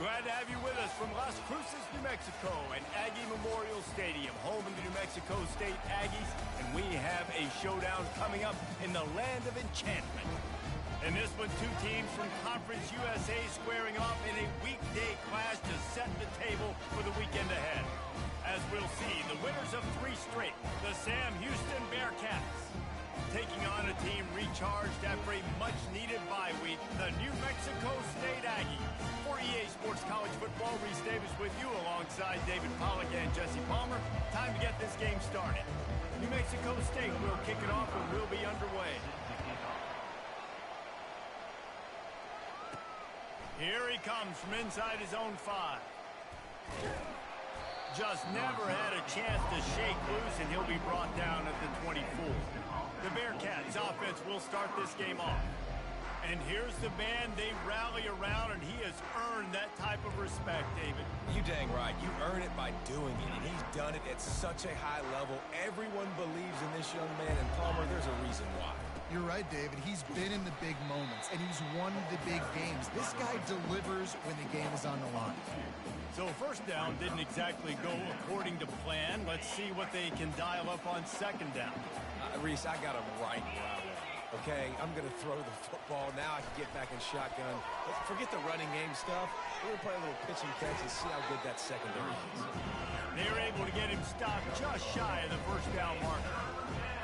Glad to have you with us from Las Cruces, New Mexico, and Aggie Memorial Stadium, home of the New Mexico State Aggies, and we have a showdown coming up in the land of enchantment. In this one, two teams from Conference USA squaring off in a weekday clash to set the table for the weekend ahead. As we'll see, the winners of 3 straight, the Sam Houston Bearcats, taking on a team recharged after a much-needed bye week, the New Mexico State Aggies. For EA Sports College Football, Reese Davis with you alongside David Pollack and Jesse Palmer. Time to get this game started. New Mexico State will kick it off and we'll be underway. Here he comes from inside his own 5. Just never had a chance to shake loose, and he'll be brought down at the 24. The Bearcats offense will start this game off. And here's the man they rally around, and he has earned that type of respect, David. You dang right. You earn it by doing it, and he's done it at such a high level. Everyone believes in this young man, and Palmer, there's a reason why. You're right, David. He's been in the big moments, and he's won the big games. This guy delivers when the game is on the line. So first down didn't exactly go according to plan. Let's see what they can dial up on second down. Reese, I got him right where I want. Okay, I'm going to throw the football. Now I can get back in shotgun. Forget the running game stuff. We're going to play a little pitch and catch and see how good that secondary is. They're able to get him stopped just shy of the first down marker.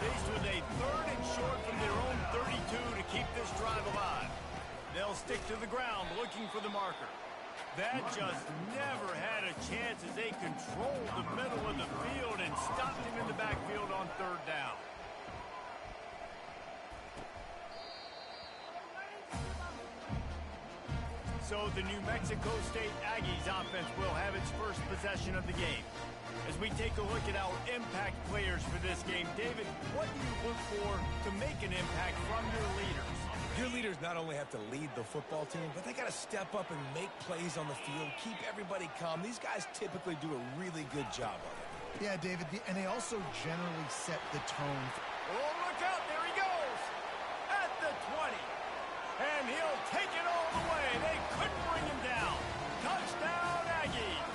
Faced with a 3rd and short from their own 32 to keep this drive alive. They'll stick to the ground looking for the marker. That just never had a chance as they controlled the middle of the field and stopped him in the backfield on 3rd down. So the New Mexico State Aggies offense will have its first possession of the game. As we take a look at our impact players for this game, David, what do you look for to make an impact from your leaders? Your leaders not only have to lead the football team, but they got to step up and make plays on the field, keep everybody calm. These guys typically do a really good job of it. Yeah, David, and they also generally set the tone. Oh, look out, there he goes! At the 20. And he'll take it all the way. They couldn't bring him down. Touchdown, Aggies!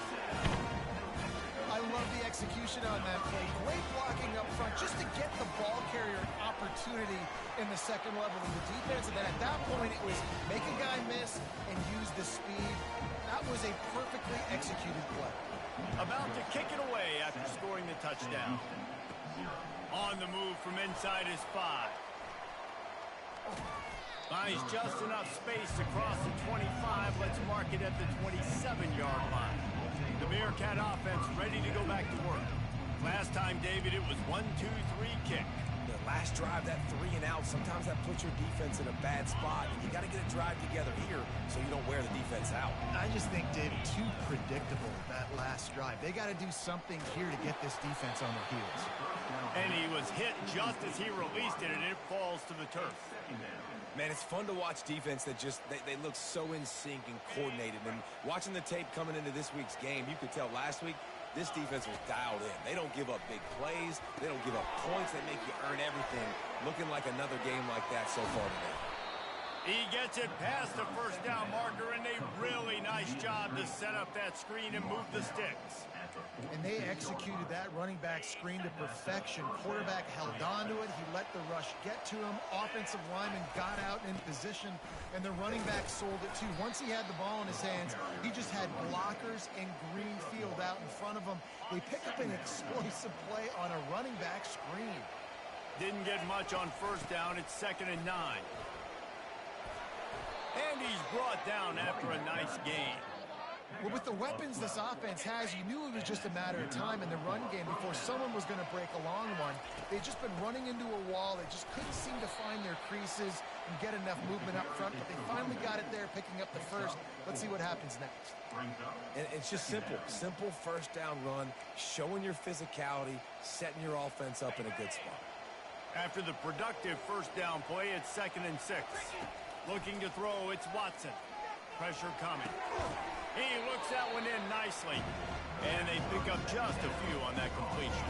I love the execution on that play. Great blocking up front just to get the ball carrier an opportunity in the second level of the defense. And then at that point, it was make a guy miss and use the speed. That was a perfectly executed play. About to kick it away after scoring the touchdown. On the move from inside his 5. Finds just enough space to cross the 25. Let's mark it at the 27-yard line. The Bearcat offense ready to go back to work. Last time, David, it was 1-2-3 kick. The last drive, that 3 and out, sometimes that puts your defense in a bad spot. And you got to get a drive together here so you don't wear the defense out. I just think, David, too predictable, that last drive. They got to do something here to get this defense on their heels. And he was hit just as he released it, and it falls to the turf. Man, it's fun to watch defense that just, they look so in sync and coordinated. And watching the tape coming into this week's game, you could tell last week, this defense was dialed in. They don't give up big plays. They don't give up points. They make you earn everything. Looking like another game like that so far today. He gets it past the first down marker, and a really nice job to set up that screen and move the sticks. And they executed that running back screen to perfection. Quarterback held on to it. He let the rush get to him. Offensive lineman got out in position, and the running back sold it too. Once he had the ball in his hands, he just had blockers and green field out in front of him. They pick up an explosive play on a running back screen. Didn't get much on first down. It's 2nd and 9. And he's brought down after a nice gain. Well, with the weapons this offense has, you knew it was just a matter of time in the run game before someone was going to break a long one. They've just been running into a wall. They just couldn't seem to find their creases and get enough movement up front, but they finally got it there, picking up the first. Let's see what happens next. And it's just simple first down run, showing your physicality, setting your offense up in a good spot. After the productive first down play, it's 2nd and 6. Looking to throw, it's Watson. Pressure coming. He looks that one in nicely. And they pick up just a few on that completion.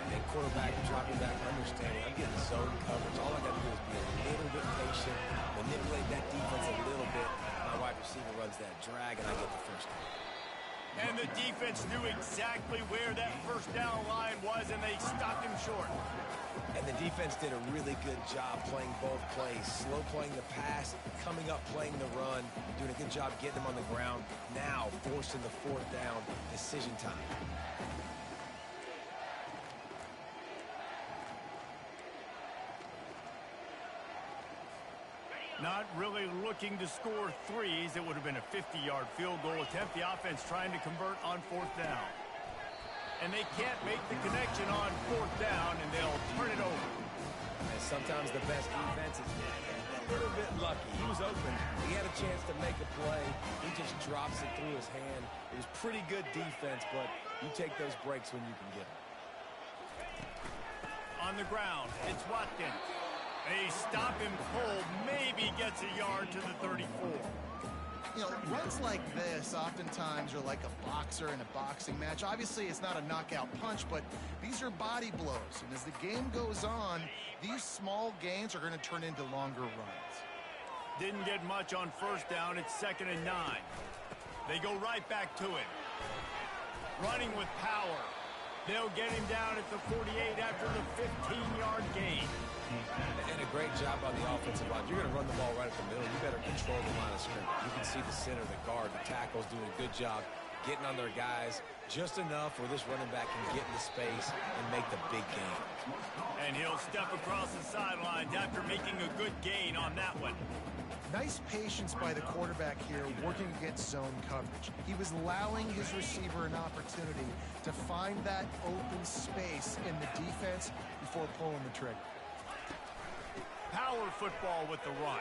And quarterback dropping back, understanding, I'm getting zone coverage. All I got to do is be a little bit patient, manipulate that defense a little bit. My wide receiver runs that drag drag, and I get the first down. And the defense knew exactly where that first down line was, and they stopped him short. And the defense did a really good job playing both plays. Slow playing the pass, coming up playing the run, doing a good job getting them on the ground. Now forcing the fourth down, decision time. Not really looking to score threes. It would have been a 50-yard field goal attempt. The offense trying to convert on fourth down. And they can't make the connection on fourth down, and they'll turn it over. And sometimes the best defense is a little bit lucky. He was open. He had a chance to make a play. He just drops it through his hand. It was pretty good defense, but you take those breaks when you can get them. On the ground, it's Watkins. They stop him cold, maybe gets a yard to the 34. You know, runs like this oftentimes are like a boxer in a boxing match. Obviously, it's not a knockout punch, but these are body blows. And as the game goes on, these small gains are going to turn into longer runs. Didn't get much on first down. It's 2nd and 9. They go right back to it. Running with power. They'll get him down at the 48 after the 15-yard gain. And a great job on the offensive line. You're going to run the ball right up the middle. You better control the line of scrimmage. You can see the center, the guard, the tackles doing a good job getting on their guys just enough where this running back can get into space and make the big gain. And he'll step across the sidelines after making a good gain on that one. Nice patience by the quarterback here working against zone coverage. He was allowing his receiver an opportunity to find that open space in the defense before pulling the trigger. Power football with the run.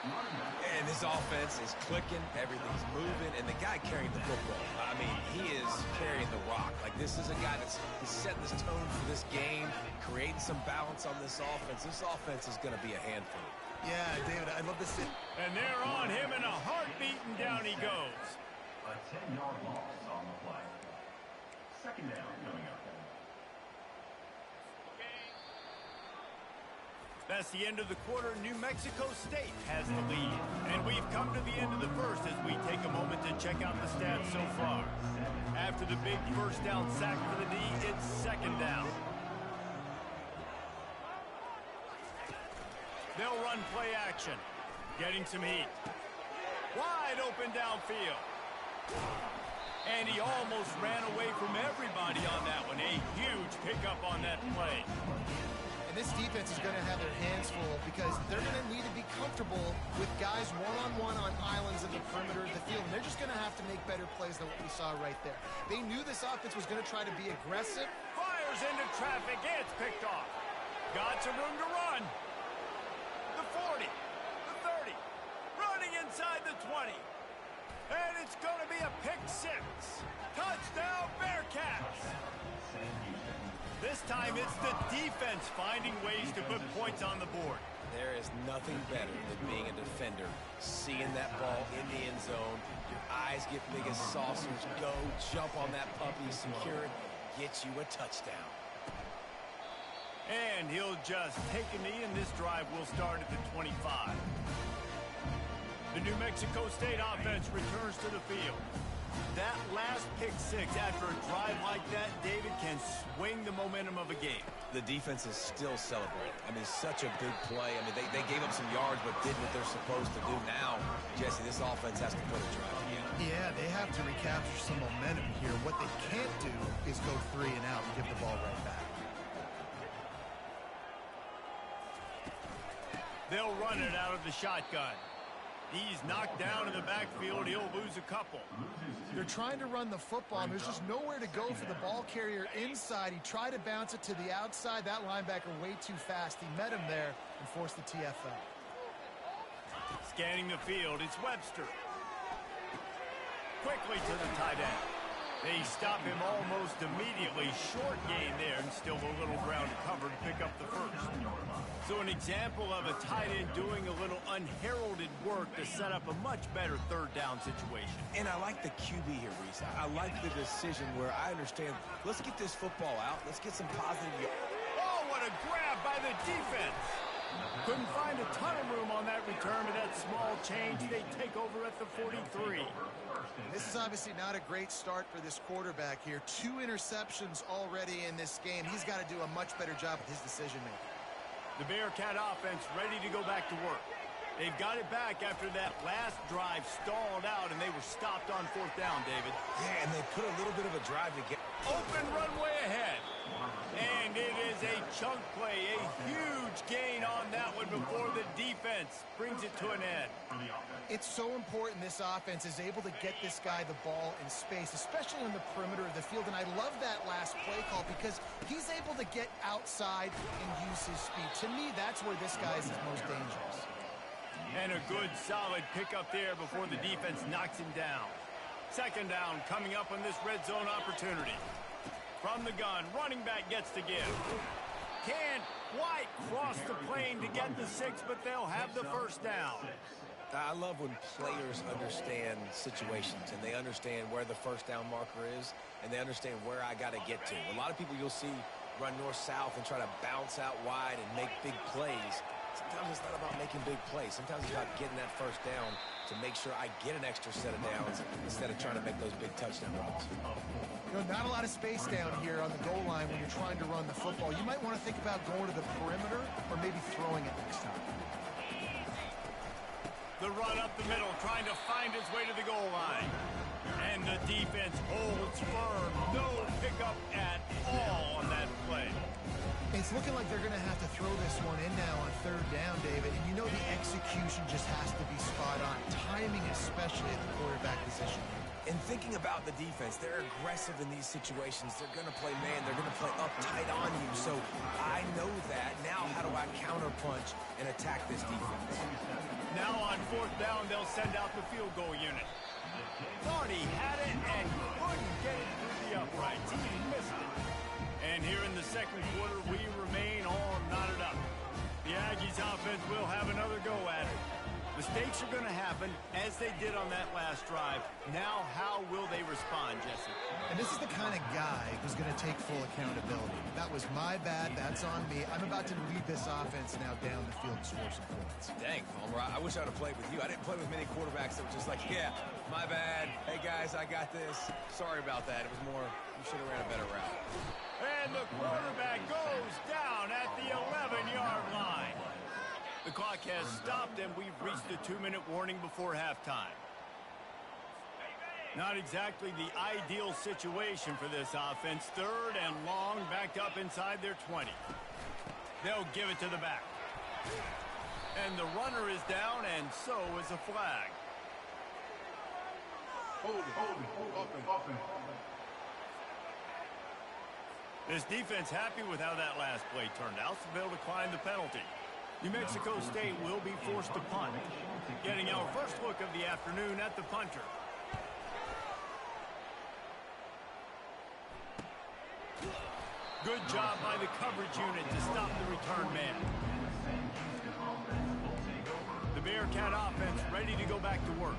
And this offense is clicking, everything's moving, and the guy carrying the football, I mean, he is carrying the rock. Like, this is a guy that's setting this tone for this game, creating some balance on this offense. This offense is going to be a handful. Yeah, David, I'd love to see. And they're on him in a heartbeat, and down he goes. A 10-yard loss on the play. 2nd down coming up. That's the end of the quarter. New Mexico State has the lead. And we've come to the end of the first as we take a moment to check out the stats so far. After the big first down sack for the D, it's 2nd down. They'll run play action. Getting some heat. Wide open downfield. And he almost ran away from everybody on that one. A huge pickup on that play. And this defense is going to have their hands full because they're going to need to be comfortable with guys one-on-one on islands in the perimeter of the field. And they're just going to have to make better plays than what we saw right there. They knew this offense was going to try to be aggressive. Fires into traffic. It's picked off. Got some room to run. The 40. The 30. Running inside the 20. And it's going to be a pick 6. Touchdown, Bearcats. This time it's the defense finding ways to put points on the board. There is nothing better than being a defender, seeing that ball in the end zone. Your eyes get big as saucers. Go, jump on that puppy, secure it, get you a touchdown. And he'll just take a knee, and this drive will start at the 25. The New Mexico State offense returns to the field. That last pick 6 after a drive like that, David, can swing the momentum of a game. The defense is still celebrating. I mean, such a big play. I mean, they gave up some yards but did what they're supposed to do. Now, Jesse, this offense has to put a drive together. Yeah, they have to recapture some momentum here. What they can't do is go 3 and out and give the ball right back. They'll run it out of the shotgun. He's knocked down in the backfield. He'll lose a couple. They're trying to run the football, and there's just nowhere to go for the ball carrier inside. He tried to bounce it to the outside. That linebacker way too fast. He met him there and forced the TFL. Scanning the field, it's Webster. Quickly to the tight end. They stop him almost immediately. Short gain there, and still a little ground to cover to pick up the first. So an example of a tight end doing a little unheralded work to set up a much better 3rd down situation. And I like the QB here, Reese. I like the decision where I understand, let's get this football out. Let's get some positive. Oh, what a grab by the defense. Couldn't find a ton of room on that return, but that small change, they take over at the 43. This is obviously not a great start for this quarterback here. 2 interceptions already in this game. He's got to do a much better job with his decision-making. The Bearcat offense ready to go back to work. They've got it back after that last drive stalled out, and they were stopped on 4th down, David. Yeah, and they put a little bit of a drive to get... Open runway ahead. And it is a chunk play, a huge gain on that one before the defense brings it to an end. It's so important this offense is able to get this guy the ball in space, especially on the perimeter of the field. And I love that last play call because he's able to get outside and use his speed. To me, that's where this guy is his most dangerous. And a good, solid pickup there before the defense knocks him down. 2nd down coming up on this red zone opportunity. From the gun, running back gets to give. Can't quite cross the plane to get the 6, but they'll have the 1st down. I love when players understand situations and they understand where the 1st down marker is and they understand where I got to get to. A lot of people you'll see run north-south and try to bounce out wide and make big plays. Sometimes it's not about making big plays. Sometimes it's about getting that 1st down to make sure I get an extra set of downs instead of trying to make those big touchdown runs. You know, not a lot of space down here on the goal line when you're trying to run the football. You might want to think about going to the perimeter or maybe throwing it next time. The run up the middle, trying to find his way to the goal line. And the defense holds firm. No pickup at all on that play. It's looking like they're going to have to throw this one in now on 3rd down, David. And you know the execution just has to be spot on. Timing especially at the quarterback position. And thinking about the defense, they're aggressive in these situations. They're going to play man. They're going to play up tight on you. So I know that. Now how do I counterpunch and attack this defense? Now on 4th down, they'll send out the field goal unit. Thought he had it and couldn't get it through the uprights. He missed it. And here in the 2nd quarter, we remain all knotted up. The Aggies offense will have another go at it. Mistakes are going to happen, as they did on that last drive. Now, how will they respond, Jesse? And this is the kind of guy who's going to take full accountability. That was my bad. That's on me. I'm about to lead this offense now down the field and score some points. Dang, Palmer, I wish I would have played with you. I didn't play with many quarterbacks that were just like, yeah, my bad. Hey, guys, I got this. Sorry about that. It was more, you should have ran a better route. And the quarterback goes down at the 11-yard line. The clock has stopped, and we've reached the 2-minute warning before halftime. Not exactly the ideal situation for this offense. 3rd and long, backed up inside their 20. They'll give it to the back. And the runner is down, and so is a flag. This defense happy with how that last play turned out, so they'll decline the penalty. New Mexico State will be forced to punt. Getting our first look of the afternoon at the punter. Good job by the coverage unit to stop the return man. The Bearcat offense ready to go back to work.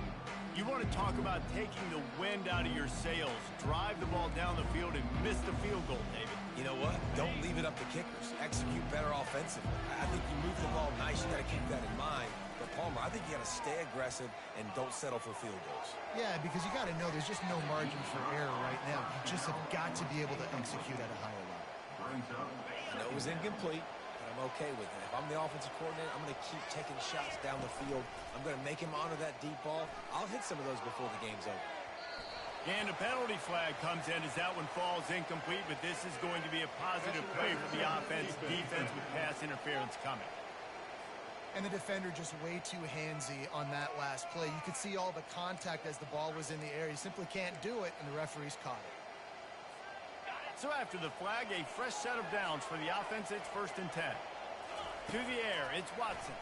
You want to talk about taking the wind out of your sails. Drive the ball down the field and miss the field goal, David. You know what? Don't leave it up to kickers. Execute better offensively. I think you move the ball nice. You got to keep that in mind. But Palmer, I think you got to stay aggressive and don't settle for field goals. Yeah, because you got to know there's just no margin for error right now. You just have got to be able to execute at a higher level. I know it was incomplete, but I'm okay with it. If I'm the offensive coordinator, I'm going to keep taking shots down the field. I'm going to make him honor that deep ball. I'll hit some of those before the game's over. And a penalty flag comes in as that one falls incomplete, but this is going to be a positive play for the offense. Defense with pass interference coming. And the defender just way too handsy on that last play. You could see all the contact as the ball was in the air. He simply can't do it, and the referee's caught it. So after the flag, a fresh set of downs for the offense. It's 1st and 10. To the air, it's Watson.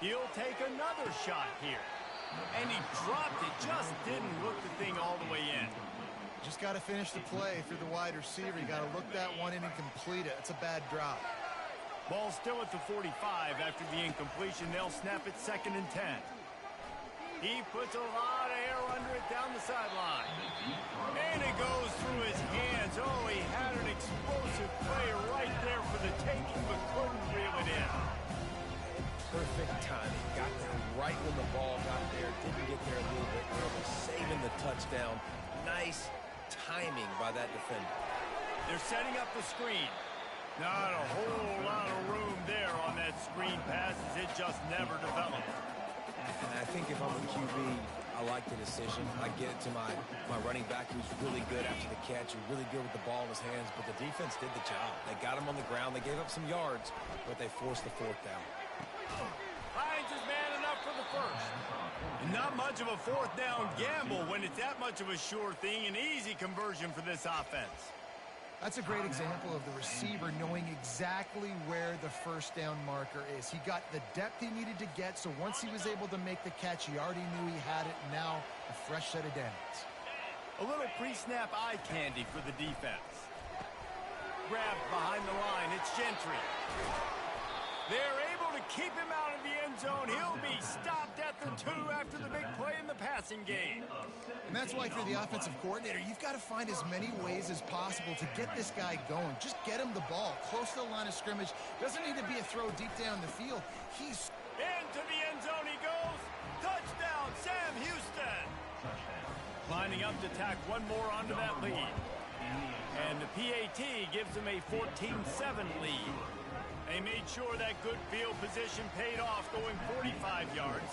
He'll take another shot here. And he dropped it, just didn't look the thing all the way in. Just got to finish the play for the wide receiver. You got to look that one in and complete it. It's a bad drop. Ball still at the 45 after the incompletion. They'll snap it 2nd and 10. He puts a lot of air under it down the sideline. And it goes through his hands. Oh, he had an explosive play right there for the taking, but couldn't reel it in. touchdown. Nice timing by that defender. They're setting up the screen. Not a whole lot of room there on that screen pass as it just never developed. And I think if I'm a QB, I like the decision. I get it to my running back who's really good after the catch, who's really good with the ball in his hands, but the defense did the job. They got him on the ground. They gave up some yards, but they forced the fourth down. Finds his man enough for the first. And not much of a fourth down gamble when it's that much of a sure thing, an easy conversion for this offense. That's a great example of the receiver knowing exactly where the first down marker is. He got the depth he needed to get, so once he was able to make the catch, he already knew he had it. Now, a fresh set of downs. A little pre-snap eye candy for the defense. Grabbed behind the line, it's Gentry. They're able to keep him out of the end zone. He'll be stopped at the 2 after the big play in the passing game. And that's why, if you're the offensive coordinator, you've got to find as many ways as possible to get this guy going. Just get him the ball close to the line of scrimmage. Doesn't need to be a throw deep down the field. He's into the end zone he goes. Touchdown, Sam Houston. Lining up to tack one more onto that lead. And the PAT gives them a 14-7 lead. They made sure that good field position paid off, going 45 yards,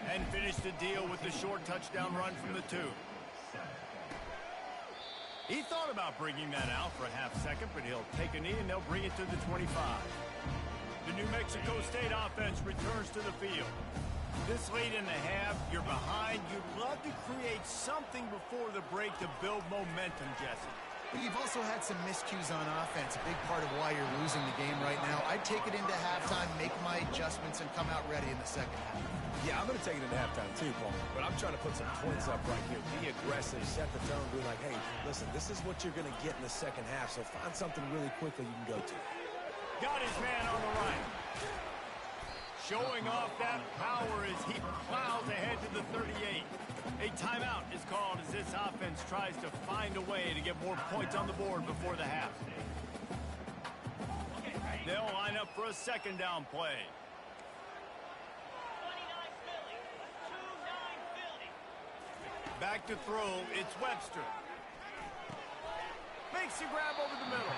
and finished the deal with the short touchdown run from the 2. He thought about bringing that out for a half second, but he'll take a knee and they'll bring it to the 25. The New Mexico State offense returns to the field. This late in the half, you're behind. You'd love to create something before the break to build momentum, Jesse. But you've also had some miscues on offense, a big part of why you're losing the game right now. I'd take it into halftime, make my adjustments, and come out ready in the second half. Yeah, I'm going to take it into halftime too, Paul. But I'm trying to put some points up right here. Be aggressive, set the tone, be like, hey, listen, this is what you're going to get in the second half, so find something really quickly you can go to. Got his man on the right. Showing off that power as he plows ahead to the 38. A timeout is called as this offense tries to find a way to get more points on the board before the half. They'll line up for a second down play. Back to throw, it's Webster. Makes the grab over the middle.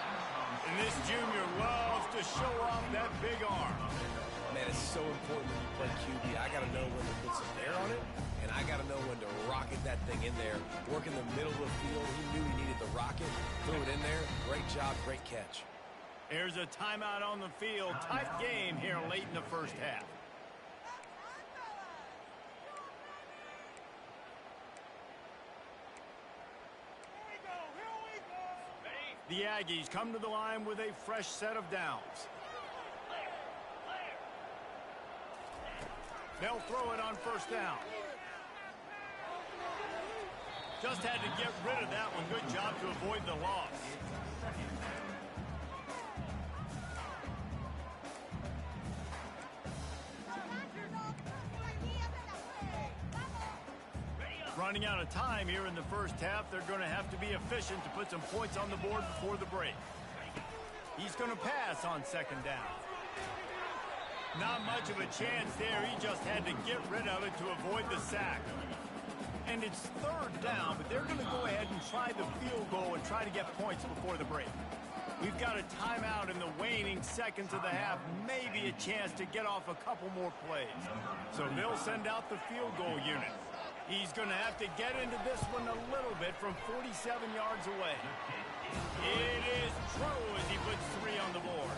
And this junior loves to show off that big arm. Man, it's so important when you play QB. I got to know when to put some air on it, and I got to know when to rocket that thing in there. Work in the middle of the field. He knew he needed the rocket. Threw it in there. Great job, great catch. There's a timeout on the field. Tight game here late in the first half. The Aggies come to the line with a fresh set of downs. They'll throw it on first down. Just had to get rid of that one. Good job to avoid the loss. Running out of time here in the first half. They're going to have to be efficient to put some points on the board before the break. He's going to pass on second down. Not much of a chance there. He just had to get rid of it to avoid the sack. And it's third down, but they're going to go ahead and try the field goal and try to get points before the break. We've got a timeout in the waning seconds of the half. Maybe a chance to get off a couple more plays. So they'll send out the field goal unit. He's going to have to get into this one a little bit from 47 yards away. It is true as he puts 3 on the board.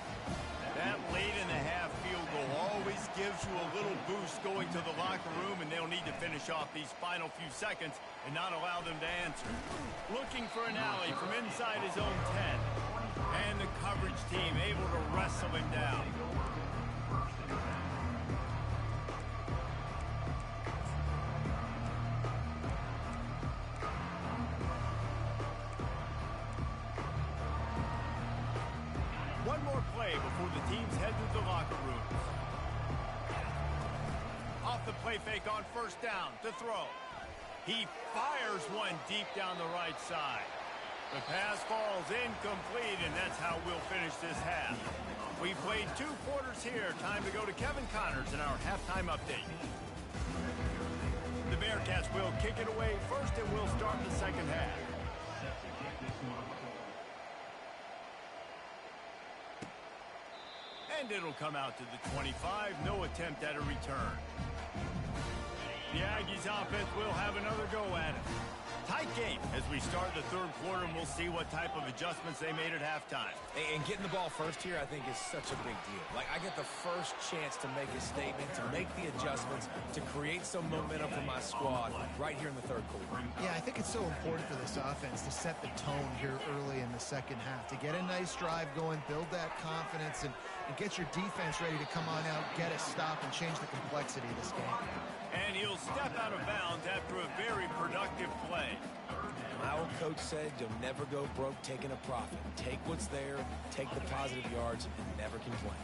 That late in the half field goal always gives you a little boost going to the locker room, and they'll need to finish off these final few seconds and not allow them to answer. Looking for an alley from inside his own 10. And the coverage team able to wrestle him down. One more play before the teams head to the locker rooms. Off the play fake on first down to throw. He fires one deep down the right side. The pass falls incomplete, and that's how we'll finish this half. We played 2 quarters here. Time to go to Kevin Connors in our halftime update. the Bearcats will kick it away first, and we'll start the second half. And it'll come out to the 25. No attempt at a return. The Aggies offense will have another go at it. Tight game as we start the third quarter, and we'll see what type of adjustments they made at halftime. And getting the ball first here, I think, is such a big deal. Like, I get the first chance to make a statement, to make the adjustments, to create some momentum for my squad right here in the third quarter. Yeah, I think it's so important for this offense to set the tone here early in the second half, to get a nice drive going, build that confidence, and get your defense ready to come on out, get a stop, and change the complexity of this game. And he'll step out of bounds after a very productive play. My old coach said you'll never go broke taking a profit. Take what's there, take the positive yards, and never complain.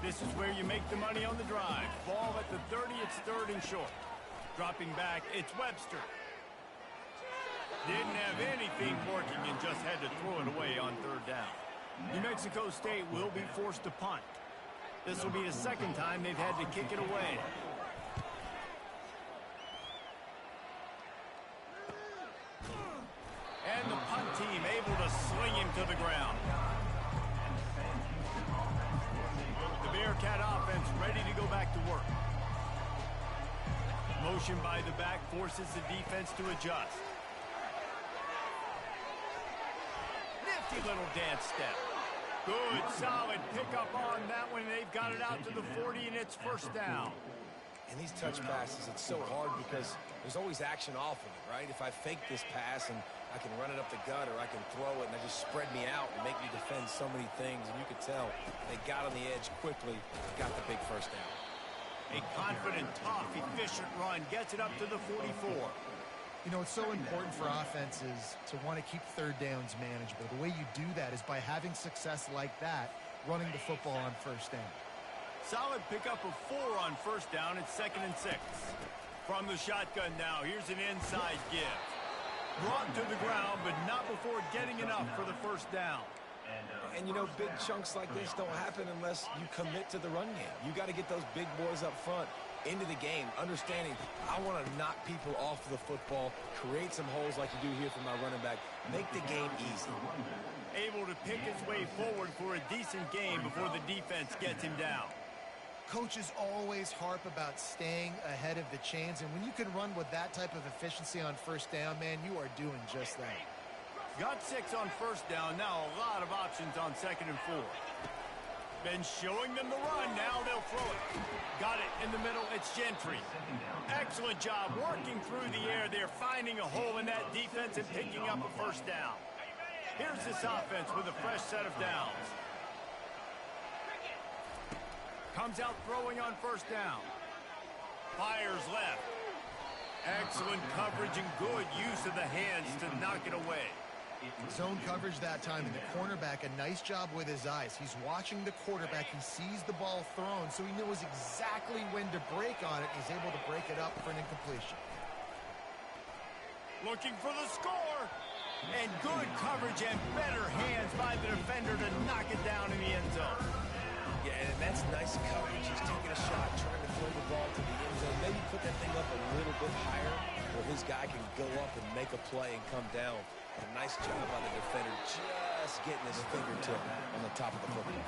This is where you make the money on the drive. Ball at the 30, it's third and short. Dropping back, it's Webster. Didn't have anything working and just had to throw it away on third down. New Mexico State will be forced to punt. This will be the second time they've had to kick it away. And the punt team able to sling him to the ground. The Bearcat offense ready to go back to work. Motion by the back forces the defense to adjust. Nifty little dance step. Good, solid pickup on that one. They've got it out to the 40, and it's first down. And these touch passes, it's so hard because there's always action off of it, right? If I fake this pass and I can run it up the gut or I can throw it and they just spread me out and make me defend so many things, and you could tell they got on the edge quickly, got the big first down. A confident, tough, efficient run gets it up to the 44. You know, it's so important for offenses to want to keep third downs manageable. The way you do that is by having success like that, running the football on first down. Solid pickup of 4 on first down. It's 2nd and 6. From the shotgun now, here's an inside give. Brought to the ground, but not before getting enough for the first down. And, you know, big chunks like this don't happen unless you commit to the run game. You got to get those big boys up front into the game, understanding I want to knock people off the football, create some holes like you do here for my running back, make the game easy. Able to pick his way forward for a decent game before the defense gets him down. Coaches always harp about staying ahead of the chains, and when you can run with that type of efficiency on first down, man, you are doing just that. Got 6 on first down. Now a lot of options on 2nd and 4. Been showing them the run. Now they'll throw it. Got it in the middle. It's Gentry. Excellent job working through the air. They're finding a hole in that defense and picking up a first down. Here's this offense with a fresh set of downs. Comes out throwing on first down. Fires left. Excellent coverage and good use of the hands to knock it away. Zone coverage that time, and the cornerback, a nice job with his eyes. He's watching the quarterback. He sees the ball thrown, so he knows exactly when to break on it. He's able to break it up for an incompletion. Looking for the score. And good coverage and better hands by the defender to knock it down in the end zone. Yeah, and that's nice coverage. He's taking a shot, trying to throw the ball to the end zone. Maybe put that thing up a little bit higher where his guy can go up and make a play and come down. A nice job by the defender just getting his fingertip on the top of the football.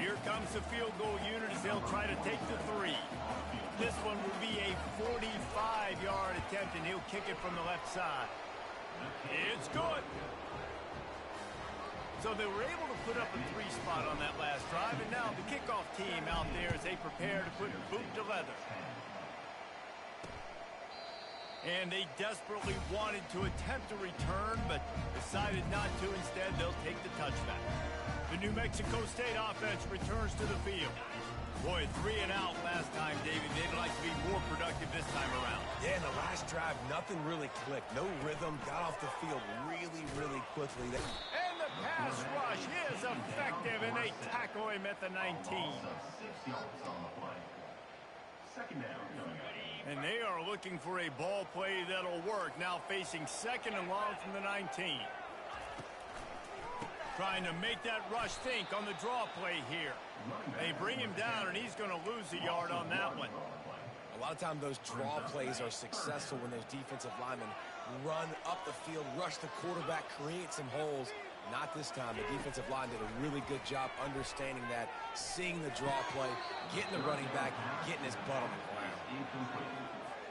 Here comes the field goal unit as they'll try to take the 3. This one will be a 45-yard attempt, and he'll kick it from the left side. It's good. So they were able to put up a 3 spot on that last drive, and now the kickoff team out there as they prepare to put boot to leather. And they desperately wanted to attempt a return, but decided not to. Instead, they'll take the touchback. The New Mexico State offense returns to the field. Boy, 3 and out last time, David. They'd like to be more productive this time around. Yeah, in the last drive, nothing really clicked. No rhythm, got off the field really, really quickly. And the pass rush is effective, and they tackle him at the 19. Also 6 yards on the play. Second down. And they are looking for a ball play that'll work. Now facing 2nd and long from the 19. Trying to make that rush think on the draw play here. They bring him down, and he's going to lose a yard on that one. A lot of times those draw plays are successful when those defensive linemen run up the field, rush the quarterback, create some holes. Not this time. The defensive line did a really good job understanding that, seeing the draw play, getting the running back, getting his butt on the ground.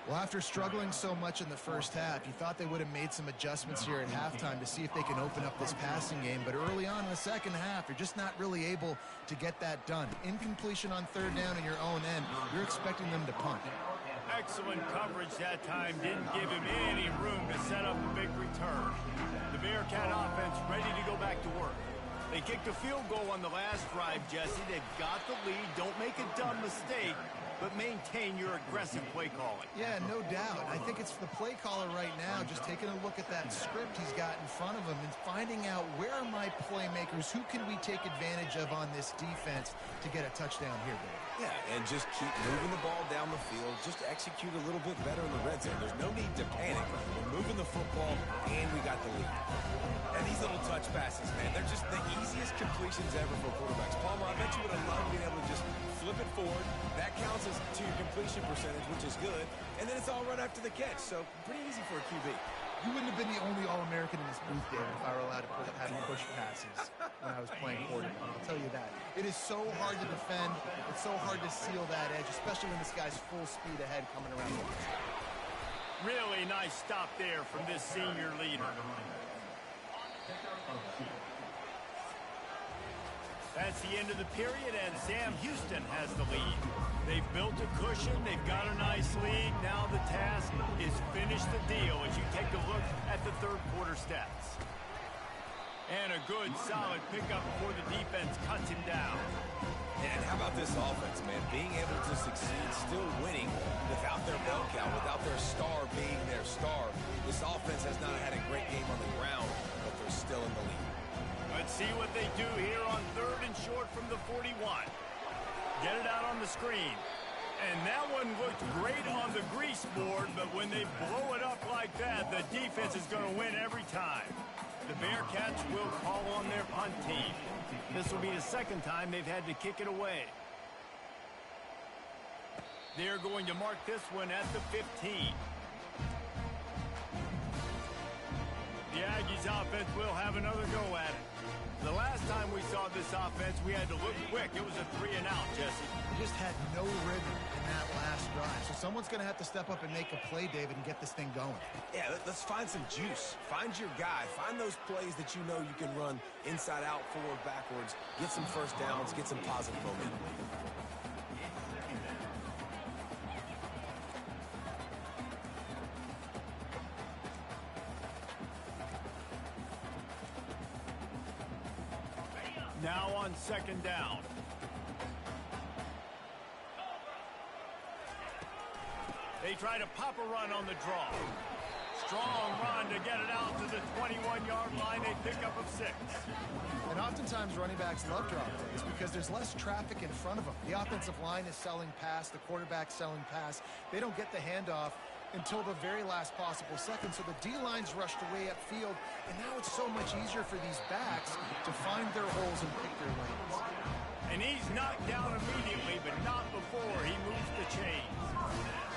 Well, after struggling so much in the first half, you thought they would have made some adjustments here at halftime to see if they can open up this passing game. But early on in the second half, you're just not really able to get that done. Incompletion on third down in your own end, you're expecting them to punt. Excellent coverage that time. Didn't give him any room to set up a big return. The Bearcat offense ready to go back to work. They kicked a field goal on the last drive, Jesse. They've got the lead. Don't make a dumb mistake, but maintain your aggressive play calling. Yeah, no doubt. I think it's the play caller right now just taking a look at that script he's got in front of him and finding out, where are my playmakers? Who can we take advantage of on this defense to get a touchdown here, Dave? Yeah, and just keep moving the ball down the field. Just execute a little bit better in the red zone. There's no need to panic. We're moving the football, and we got the lead. And these little touch passes, man, they're just the easiest completions ever for quarterbacks. Palmer, I bet you would have loved being able to just flip it forward. That counts as to your completion percentage, which is good. And then it's all right after the catch. So pretty easy for a QB. You wouldn't have been the only All-American in this booth, David, if I were allowed to have push passes when I was playing quarterback. I'll tell you that. It is so hard to defend. It's so hard to seal that edge, especially when this guy's full speed ahead coming around the edge. Really nice stop there from this senior leader. That's the end of the period, and Sam Houston has the lead. They've built a cushion. They've got a nice lead. Now the task is finish the deal as you take a look at the third quarter stats. And a good, solid pickup before the defense cuts him down. And how about this offense, man? Being able to succeed, still winning without their bell cow, without their star being their star. This offense has not had a great game on the ground, but they're still in the lead. Let's see what they do here on third and short from the 41. Get it out on the screen. And that one looked great on the grease board, but when they blow it up like that, the defense is going to win every time. The Bearcats will call on their punt team. This will be the second time they've had to kick it away. They're going to mark this one at the 15. The Aggies offense will have another go at it. The last time we saw this offense, we had to look quick. It was a 3-and-out, Jesse. They just had no rhythm in that last drive. So someone's going to have to step up and make a play, David, and get this thing going. Yeah, let's find some juice. Find your guy. Find those plays that you know you can run inside out, forward, backwards. Get some first downs. Get some positive momentum. Now on second down. They try to pop a run on the draw. Strong run to get it out to the 21-yard line. They pick up of 6. And oftentimes running backs love drop plays because there's less traffic in front of them. The offensive line is selling pass. The quarterback's selling pass. They don't get the handoff until the very last possible second. So the D-line's rushed away upfield, and now it's so much easier for these backs to find their holes and pick their lanes. And he's knocked down immediately, but not before he moves the chains.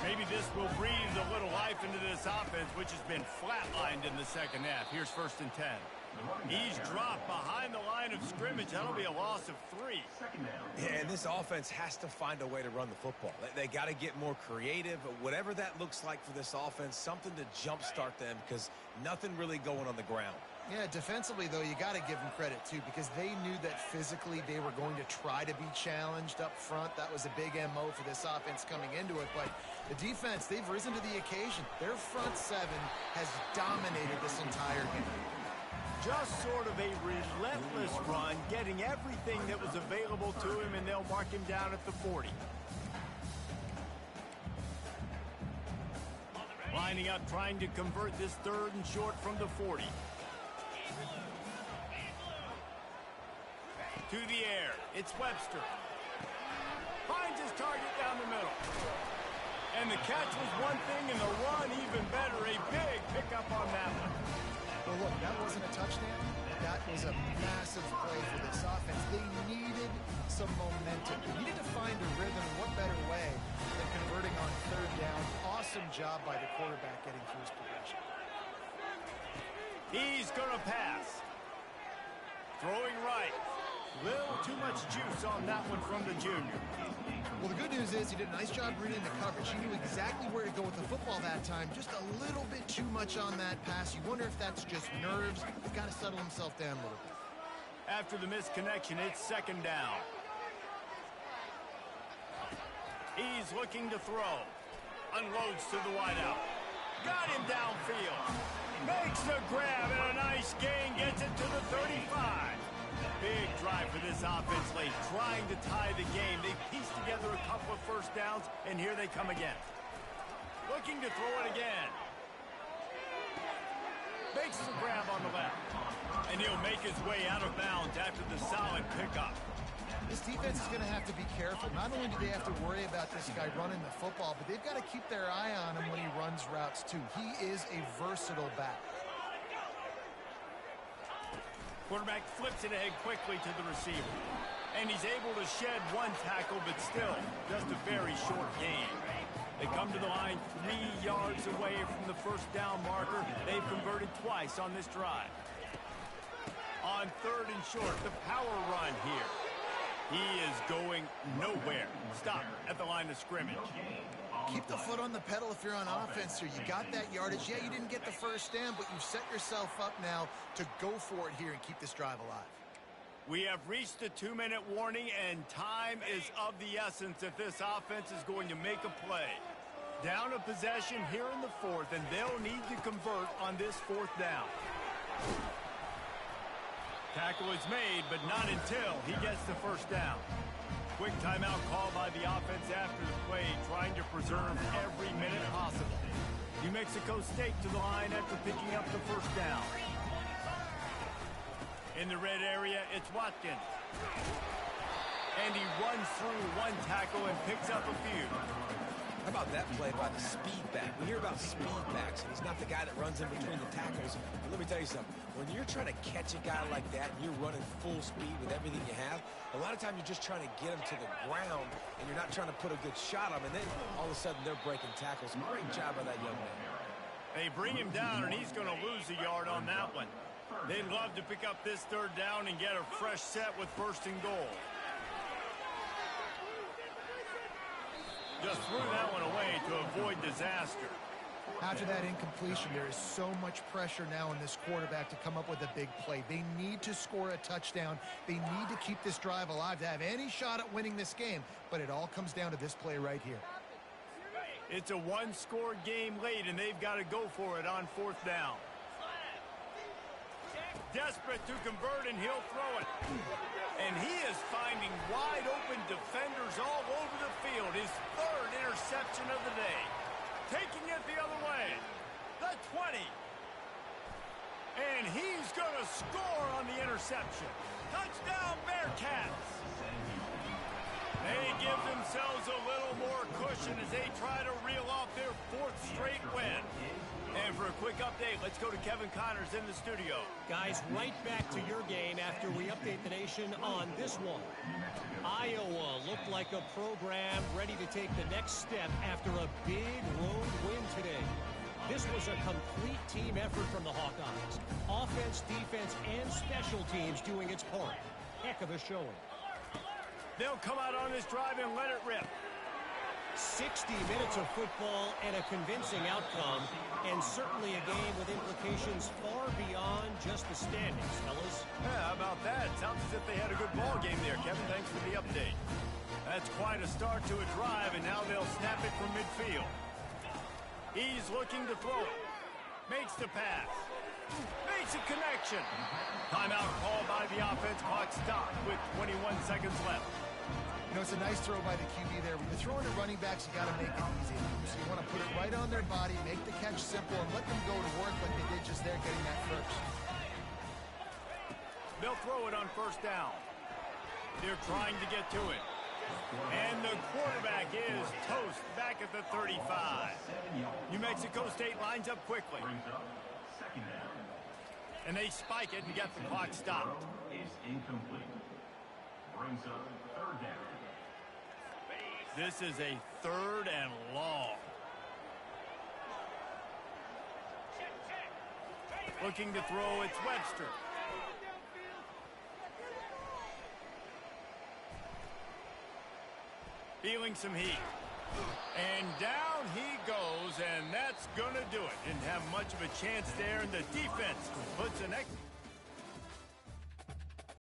Maybe this will breathe a little life into this offense, which has been flatlined in the second half. Here's first and 10. He's dropped behind the line of scrimmage. That'll be a loss of 3. Yeah, and this offense has to find a way to run the football. They got to get more creative. Whatever that looks like for this offense, something to jumpstart them because nothing really going on the ground. Yeah, defensively, though, you got to give them credit, too, because they knew that physically they were going to try to be challenged up front. That was a big MO for this offense coming into it. But the defense, they've risen to the occasion. Their front seven has dominated this entire game. Just sort of a relentless run, getting everything that was available to him, and they'll mark him down at the 40. Lining up, trying to convert this third and short from the 40. To the air, it's Webster. Finds his target down the middle. And the catch was one thing, and the run even better. A big pickup on that one. Well, look, that wasn't a touchdown. That was a massive play for this offense. They needed some momentum. They needed to find a rhythm. What better way than converting on third down. Awesome job by the quarterback getting through his progression. He's going to pass. Throwing right. Little too much juice on that one from the junior. Well, the good news is he did a nice job reading the coverage. He knew exactly where to go with the football that time. Just a little bit too much on that pass. You wonder if that's just nerves. He's got to settle himself down a little bit. After the misconnection, it's second down. He's looking to throw. Unloads to the wideout. Got him downfield. Makes the grab and a nice gain. Gets it to the 35. Big drive for this offense late, trying to tie the game. They pieced together a couple of first downs, and here they come again. Looking to throw it again. Makes the grab on the left. And he'll make his way out of bounds after the solid pickup. This defense is going to have to be careful. Not only do they have to worry about this guy running the football, but they've got to keep their eye on him when he runs routes, too. He is a versatile back. Quarterback flips it ahead quickly to the receiver. And he's able to shed one tackle, but still just a very short gain. They come to the line 3 yards away from the first down marker. They've converted twice on this drive. On third and short, the power run here. He is going nowhere. Stop at the line of scrimmage. Keep the foot on the pedal if you're on offense here. You got that yardage. Yeah, you didn't get the first down, but you've set yourself up now to go for it here and keep this drive alive. We have reached the 2-minute warning, and time is of the essence if this offense is going to make a play. Down a possession here in the fourth, and they'll need to convert on this fourth down. Tackle is made, but not until he gets the first down. Quick timeout call by the offense after the play, trying to preserve every minute possible. New Mexico State to the line after picking up the first down. In the red area, it's Watkins. And he runs through one tackle and picks up a few. How about that play by the speed back? We hear about speed backs, and he's not the guy that runs in between the tackles. But let me tell you something. When you're trying to catch a guy like that and you're running full speed with everything you have, a lot of times you're just trying to get him to the ground, and you're not trying to put a good shot on him, and then all of a sudden they're breaking tackles. Great job by that young man. They bring him down, and he's going to lose a yard on that one. They'd love to pick up this third down and get a fresh set with first and goal. Just threw that one away to avoid disaster. After that incompletion, there is so much pressure now on this quarterback to come up with a big play. They need to score a touchdown. They need to keep this drive alive to have any shot at winning this game. But it all comes down to this play right here. It's a one-score game late, and they've got to go for it on fourth down. Desperate to convert, and he'll throw it. And he is finding wide-open defenders all over the field. His third interception of the day. Taking it the other way. The 20. And he's going to score on the interception. Touchdown, Bearcats. They give themselves a little more cushion as they try to reel off their fourth straight win. And for a quick update, let's go to Kevin Connors in the studio. Guys, right back to your game after we update the nation on this one. Iowa looked like a program ready to take the next step after a big road win today. This was a complete team effort from the Hawkeyes. Offense, defense, and special teams doing its part. Heck of a showing. They'll come out on this drive and let it rip. 60 minutes of football and a convincing outcome, and certainly a game with implications far beyond just the standings, fellas. Yeah, how about that? Sounds as if they had a good ball game there, Kevin. Thanks for the update. That's quite a start to a drive, and now they'll snap it from midfield. He's looking to throw it. Makes the pass. Makes a connection. Timeout called by the offense. Clock stopped with 21 seconds left. You know, it's a nice throw by the QB there. When you're throwing to running backs, you got to make it easy. So you want to put it right on their body, make the catch simple, and let them go to work like they did just there getting that first. They'll throw it on first down. They're trying to get to it. And the quarterback is toast back at the 35. New Mexico State lines up quickly. And they spike it and get the clock stopped. Is incomplete. Brings up third down. This is a 3rd and long. Looking to throw, it's Webster. Feeling some heat. And down he goes, and that's going to do it. Didn't have much of a chance there, and the defense puts an